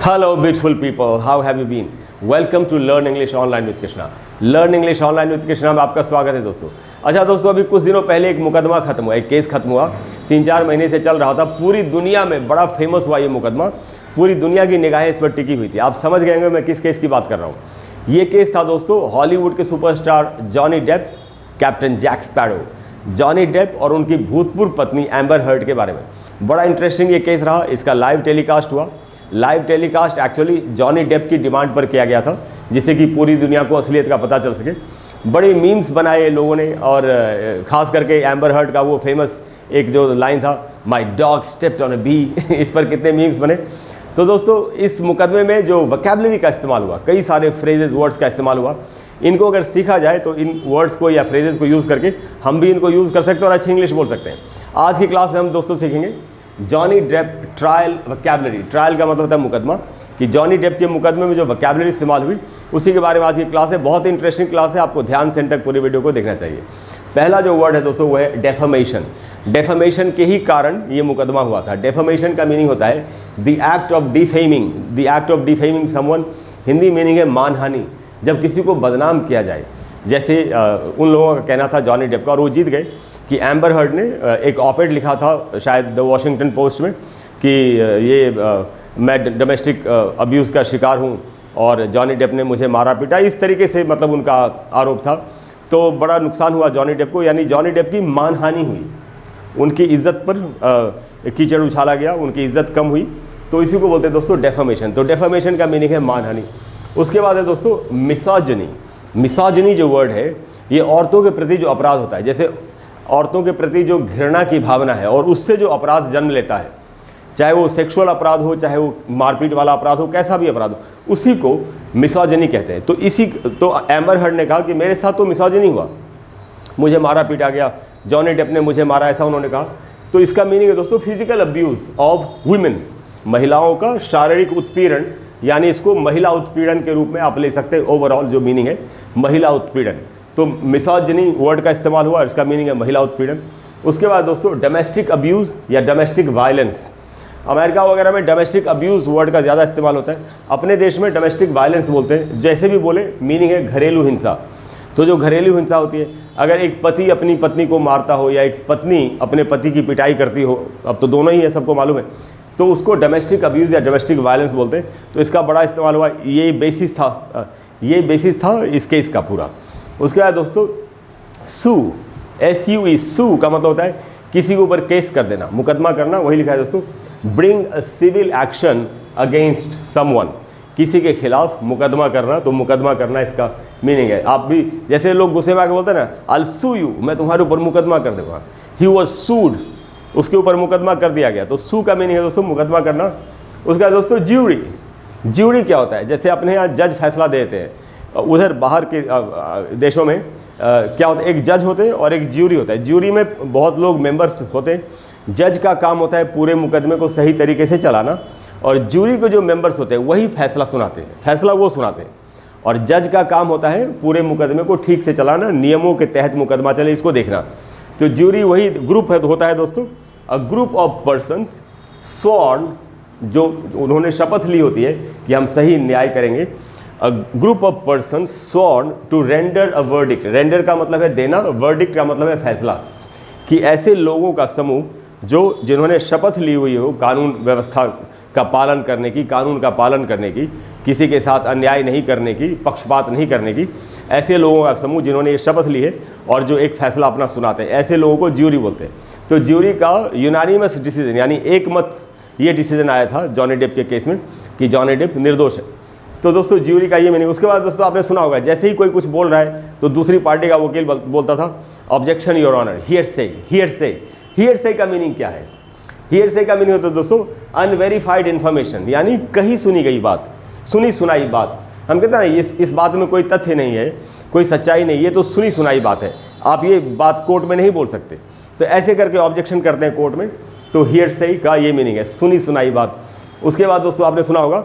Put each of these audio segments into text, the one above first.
Hello beautiful people, how have you been? Welcome to Learn English Online with Krishna. Learn English Online with Krishna में आपका स्वागत है दोस्तों। अच्छा दोस्तों, अभी कुछ दिनों पहले एक मुकदमा खत्म हुआ, एक केस खत्म हुआ। 3-4 महीने से चल रहा था, पूरी दुनिया में बड़ा फेमस हुआ ये मुकदमा, पूरी दुनिया की निगाहें इस पर टिकी हुई थी। आप समझ गए होंगे मैं किस केस की बात कर रहा हूँ। ये केस था दोस्तों हॉलीवुड के superstar Johnny Depp, captain Jack Sparrow, Johnny Depp और उनकी भूतपूर्व पत्नी एम्बर हर्ड के बारे में। बड़ा इंटरेस्टिंग ये केस रहा। इसका लाइव टेलीकास्ट हुआ। Live telecast actually Johnny Depp की डिमांड पर किया गया था, जिससे कि पूरी दुनिया को असलियत का पता चल सके। बड़े मीम्स बनाए लोगों ने, और ख़ास करके एम्बर हर्ड का वो फेमस एक जो लाइन था, my dog stepped on a bee, इस पर कितने मीम्स बने। तो दोस्तों, इस मुकदमे में जो वोकैबुलरी का इस्तेमाल हुआ, कई सारे फ्रेजेस वर्ड्स का इस्तेमाल हुआ, इनको अगर सीखा जाए तो इन वर्ड्स को या फ्रेजेस को यूज़ करके हम भी इनको यूज़ कर सकते हैं और अच्छी इंग्लिश बोल सकते हैं। आज की क्लास में हम दोस्तों सीखेंगे Johnny Depp trial vocabulary. Trial का मतलब होता है मुकदमा, कि जॉनी डेप के मुकदमे में जो वोकैबुलरी इस्तेमाल हुई उसी के बारे में आज की क्लास है। बहुत इंटरेस्टिंग क्लास है, आपको ध्यान से तक पूरी वीडियो को देखना चाहिए। पहला जो वर्ड है दोस्तों वो है डेफमेशन। डेफमेशन के ही कारण ये मुकदमा हुआ था। डेफमेशन का मीनिंग होता है the act of defaming, the act of defaming someone. Hindi meaning है मानहानि, जब किसी को बदनाम किया जाए। जैसे उन लोगों का कहना था जॉनी डेप का, और वो जीत गए, कि एम्बर हर्ड ने एक ऑपेड लिखा था शायद द वॉशिंगटन पोस्ट में कि मैं डोमेस्टिक अब्यूज़ का शिकार हूँ और जॉनी डेप ने मुझे मारा पीटा, इस तरीके से मतलब उनका आरोप था। तो बड़ा नुकसान हुआ जॉनी डेप को, यानी जॉनी डेप की मानहानि हुई, उनकी इज्जत पर कीचड़ उछाला गया, उनकी इज्जत कम हुई। तो इसी को बोलते हैं दोस्तों डेफमेशन। तो डेफमेशन का मीनिंग है मानहानि। उसके बाद है दोस्तों मिसोजिनी। मिसोजिनी जो वर्ड है, ये औरतों के प्रति जो अपराध होता है, जैसे औरतों के प्रति जो घृणा की भावना है और उससे जो अपराध जन्म लेता है, चाहे वो सेक्सुअल अपराध हो, चाहे वो मारपीट वाला अपराध हो, कैसा भी अपराध हो, उसी को मिसोजिनी कहते हैं। तो एम्बर हर्ड ने कहा कि मेरे साथ तो मिसोजिनी हुआ, मुझे मारा पीटा गया, जॉनी डेप ने मुझे मारा, ऐसा उन्होंने कहा। तो इसका मीनिंग है दोस्तों फिजिकल अब्यूज़ ऑफ वुमेन, महिलाओं का शारीरिक उत्पीड़न, यानी इसको महिला उत्पीड़न के रूप में आप ले सकते हैं। ओवरऑल जो मीनिंग है महिला उत्पीड़न, तो मिसोजिनी वर्ड का इस्तेमाल हुआ, इसका मीनिंग है महिला उत्पीड़न। उसके बाद दोस्तों डोमेस्टिक अब्यूज़ या डोमेस्टिक वायलेंस। अमेरिका वगैरह में डोमेस्टिक अब्यूज़ वर्ड का ज़्यादा इस्तेमाल होता है, अपने देश में डोमेस्टिक वायलेंस बोलते हैं। जैसे भी बोले मीनिंग है घरेलू हिंसा। तो जो घरेलू हिंसा होती है, अगर एक पति अपनी पत्नी को मारता हो या एक पत्नी अपने पति की पिटाई करती हो, अब तो दोनों ही है, सबको मालूम है, तो उसको डोमेस्टिक अब्यूज़ या डोमेस्टिक वायलेंस बोलते हैं। तो इसका बड़ा इस्तेमाल हुआ, ये बेसिस था इस केस का पूरा। उसके बाद दोस्तों सू, SUE, सू का मतलब होता है किसी के ऊपर केस कर देना, मुकदमा करना, वही लिखा है दोस्तों। Bring a civil action against someone, किसी के खिलाफ मुकदमा करना, तो मुकदमा करना इसका मीनिंग है। आप भी जैसे लोग गुस्से में आके बोलते हैं ना, आई विल सू यू, मैं तुम्हारे ऊपर मुकदमा कर दूंगा। ही वॉज सूड, उसके ऊपर मुकदमा कर दिया गया। तो सू का मीनिंग है दोस्तों मुकदमा करना। उसके बाद दोस्तों ज्यूरी। ज्यूरी क्या होता है? जैसे अपने यहाँ जज फैसला देते हैं, उधर बाहर के देशों में क्या होता है, एक जज होते हैं और एक ज्यूरी होता है। ज्यूरी में बहुत लोग मेंबर्स होते हैं। जज का काम होता है पूरे मुकदमे को सही तरीके से चलाना, और ज्यूरी के जो मेंबर्स होते हैं वही फैसला सुनाते हैं, फैसला वो सुनाते हैं। और जज का काम होता है पूरे मुकदमे को ठीक से चलाना, नियमों के तहत मुकदमा चले इसको देखना। तो ज्यूरी वही ग्रुप होता है दोस्तों, a group of persons sworn, जो उन्होंने शपथ ली होती है कि हम सही न्याय करेंगे। A group of persons sworn to render a verdict. Render का मतलब है देना, verdict का मतलब है फैसला। कि ऐसे लोगों का समूह जिन्होंने शपथ ली हुई हो कानून व्यवस्था का पालन करने की, कानून का पालन करने की, किसी के साथ अन्याय नहीं करने की, पक्षपात नहीं करने की, ऐसे लोगों का समूह जिन्होंने ये शपथ ली है और जो एक फैसला अपना सुनाते हैं, ऐसे लोगों को ज्यूरी बोलते हैं। तो ज्यूरी का यूनानिमस डिसीजन, यानी एक मत ये डिसीजन आया था जॉनी डेप के केस में कि जॉनी डेप निर्दोष है। तो दोस्तों ज्यूरी का ये मीनिंग। उसके बाद दोस्तों आपने सुना होगा, जैसे ही कोई कुछ बोल रहा है तो दूसरी पार्टी का वकील बोलता था objection your honour, hearsay. Hearsay का मीनिंग क्या है? हियरसे का मीनिंग होता है दोस्तों अनवेरीफाइड इन्फॉर्मेशन, यानी कहीं सुनी गई बात, सुनी सुनाई बात। हम कहते हैं ना इस बात में कोई तथ्य नहीं है, कोई सच्चाई नहीं, ये तो सुनी सुनाई बात है, आप ये बात कोर्ट में नहीं बोल सकते। तो ऐसे करके ऑब्जेक्शन करते हैं कोर्ट में। तो हियरसे का ये मीनिंग है, सुनी सुनाई बात। उसके बाद दोस्तों आपने सुना होगा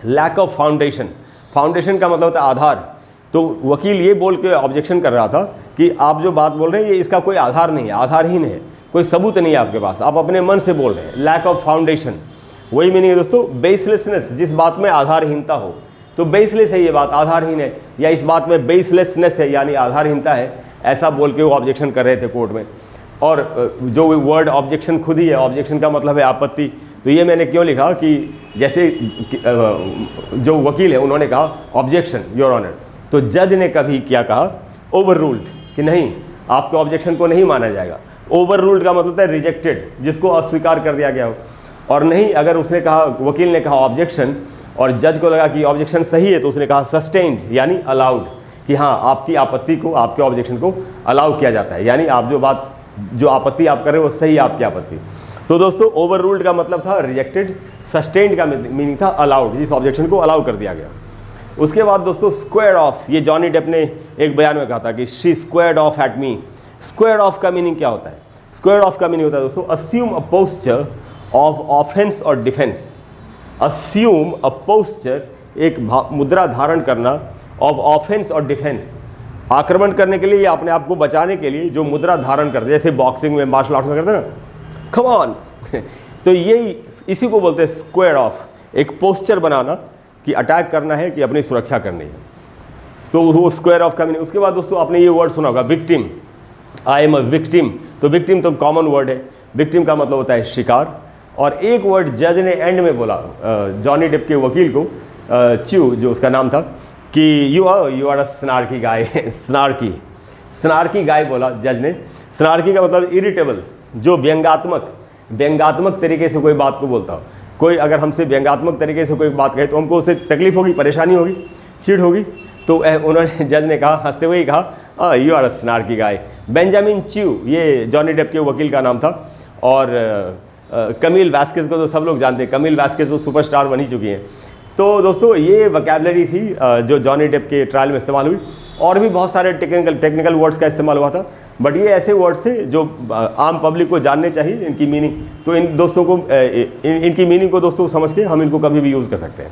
लैक ऑफ फाउंडेशन। फाउंडेशन का मतलब होता है आधार। तो वकील ये बोल के ऑब्जेक्शन कर रहा था कि आप जो बात बोल रहे हैं ये इसका कोई आधार नहीं है, आधारहीन है, कोई सबूत नहीं है आपके पास, आप अपने मन से बोल रहे हैं। Lack of foundation. वही मीनिंग है दोस्तों, बेसलेसनेस, जिस बात में आधारहीनता हो। तो बेसलेस है ये बात, आधारहीन है, या इस बात में बेसलेसनेस है यानी आधारहीनता है, ऐसा बोल के वो ऑब्जेक्शन कर रहे थे कोर्ट में। और जो वर्ड ऑब्जेक्शन खुद ही है, ऑब्जेक्शन का मतलब है आपत्ति। तो ये मैंने क्यों लिखा कि जैसे जो वकील है उन्होंने कहा ऑब्जेक्शन योर ऑनर, तो जज ने कभी क्या कहा, ओवर रूल्ड, कि नहीं आपके ऑब्जेक्शन को नहीं माना जाएगा। ओवर रूल्ड का मतलब है रिजेक्टेड, जिसको अस्वीकार कर दिया गया हो। और नहीं, अगर उसने कहा, वकील ने कहा ऑब्जेक्शन और जज को लगा कि ऑब्जेक्शन सही है, तो उसने कहा सस्टेन्ड यानी अलाउड, कि हाँ आपकी आपत्ति को, आपके ऑब्जेक्शन को अलाउ किया जाता है, यानी आप जो आपत्ति आप कर रहे हो वो सही है आपकी आपत्ति। तो दोस्तों ओवर रूल्ड का मतलब था रिजेक्टेड, सस्टेन्ड का मीनिंग था अलाउड, जिस ऑब्जेक्शन को अलाउ कर दिया गया। उसके बाद दोस्तों स्क्वायर ऑफ, ये जॉनी डेप ने एक बयान में कहा था कि she squared of at me. Square of का मीनिंग क्या होता है? स्क्वायर ऑफ का मीनिंग होता है दोस्तों assume a posture of offence और डिफेंस। अस्यूम अ पोस्चर, एक मुद्रा धारण करना, ऑफ ऑफेंस और डिफेंस, आक्रमण करने के लिए या अपने आप को बचाने के लिए जो मुद्रा धारण करते, जैसे बॉक्सिंग में, मार्शल आर्ट्स में करते हैं ना, कम ऑन तो यही, इसी को बोलते हैं स्क्वायर ऑफ, एक पोस्चर बनाना कि अटैक करना है, कि अपनी सुरक्षा करनी है, तो वो स्क्वायर ऑफ का मीनिंग। उसके बाद दोस्तों आपने ये वर्ड सुना होगा victim, I am a victim. तो विक्टिम तो कॉमन वर्ड है, विक्टिम का मतलब होता है शिकार। और एक वर्ड जज ने एंड में बोला जॉनी डेप के वकील को, च्यू जो उसका नाम था, कि you are a snarky guy snarky guy बोला जज ने। स्नार्की का मतलब इरिटेबल, जो व्यंग्यात्मक तरीके से कोई बात को बोलता हो। कोई अगर हमसे व्यंग्यात्मक तरीके से कोई बात कहे तो हमको उससे तकलीफ होगी, परेशानी होगी, चिढ़ होगी। तो उन्होंने, जज ने कहा, हंसते हुए ही कहा, you are a snarky guy. Benjamin Chew, ये जॉनी डेप के वकील का नाम था। और कमिल वास्केज को तो सब लोग जानते हैं, कमिल वास्केज तो सुपरस्टार बनी चुकी हैं। तो दोस्तों ये वोकैबुलरी थी जो जॉनी डेप के ट्रायल में इस्तेमाल हुई। और भी बहुत सारे टेक्निकल वर्ड्स का इस्तेमाल हुआ था, बट ये ऐसे वर्ड्स थे जो आम पब्लिक को जानने चाहिए इनकी मीनिंग। तो इन दोस्तों को इनकी मीनिंग को दोस्तों समझ के हम इनको कभी भी यूज़ कर सकते हैं।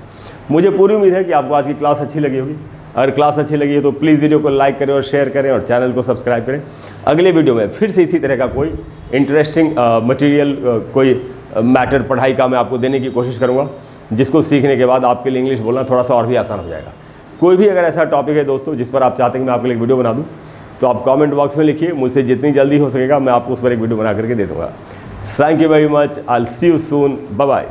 मुझे पूरी उम्मीद है कि आपको आज की क्लास अच्छी लगी होगी। अगर क्लास अच्छी लगी है तो प्लीज़ वीडियो को लाइक करें और शेयर करें और चैनल को सब्सक्राइब करें। अगले वीडियो में फिर से इसी तरह का कोई इंटरेस्टिंग मटेरियल, कोई मैटर पढ़ाई का मैं आपको देने की कोशिश करूँगा, जिसको सीखने के बाद आपके लिए इंग्लिश बोलना थोड़ा सा और भी आसान हो जाएगा। कोई भी अगर ऐसा टॉपिक है दोस्तों जिस पर आप चाहते हैं कि मैं आपके लिए एक वीडियो बना दूँ, तो आप कमेंट बॉक्स में लिखिए, मुझसे जितनी जल्दी हो सकेगा मैं आपको उस पर एक वीडियो बना करके दे दूँगा। Thank you very much, I will see you soon, bye bye.